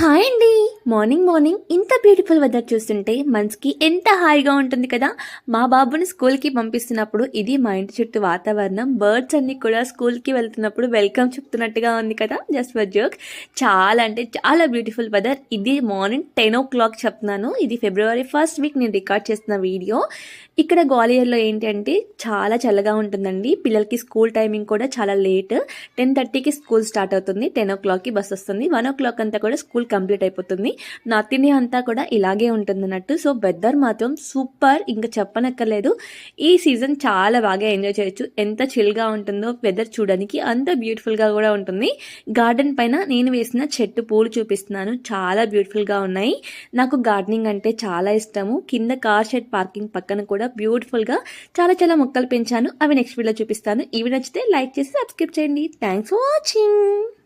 Hi అండి. Morning morning ఇంత beautiful weather చూస్తుంటే మనసుకి ఎంత హాయిగా ఉంటుంది కదా. మా బాబుని స్కూల్కి పంపిస్తున్నప్పుడు ఇది మా ఇంటి చుట్టూ వాతావరణం, బర్డ్స్ అన్నీ కూడా స్కూల్కి వెళ్తున్నప్పుడు వెల్కమ్ చెప్తున్నట్టుగా ఉంది కదా. Just for joke. చాలా అంటే చాలా బ్యూటిఫుల్ వెదర్. ఇది మార్నింగ్ 10 o'clock చెప్తున్నాను. ఇది ఫిబ్రవరి 1st వీక్ నేను రికార్డ్ చేస్తున్న వీడియో. ఇక్కడ గ్వాలియర్లో ఏంటి అంటే చాలా చల్లగా ఉంటుందండి. పిల్లలకి స్కూల్ టైమింగ్ కూడా చాలా లేట్. 10:30కి స్కూల్ స్టార్ట్ అవుతుంది. 10 o'clockకి బస్ వస్తుంది. 1 o'clock అంతా కూడా స్కూల్ కంప్లీట్ అయిపోతుంది. నార్త్ ఇండియా అంతా కూడా ఇలాగే ఉంటుంది అన్నట్టు. సో వెదర్ మాత్రం సూపర్, ఇంకా చెప్పనక్కర్లేదు. ఈ సీజన్ చాలా బాగా ఎంజాయ్ చేయొచ్చు. ఎంత చిల్గా ఉంటుందో వెదర్ చూడడానికి అంత బ్యూటిఫుల్గా కూడా ఉంటుంది. గార్డెన్ పైన నేను వేసిన చెట్టు పూలు చూపిస్తున్నాను. చాలా బ్యూటిఫుల్గా ఉన్నాయి. నాకు గార్డెనింగ్ అంటే చాలా ఇష్టము. కింద కార్ షెడ్ పార్కింగ్ పక్కన కూడా బ్యూటిఫుల్గా చాలా చాలా మొక్కలు పెంచాను. అవి నెక్స్ట్ వీడియోలో చూపిస్తాను. ఇవి నచ్చితే లైక్ చేసి సబ్స్క్రైబ్ చేయండి. Thanks for watching.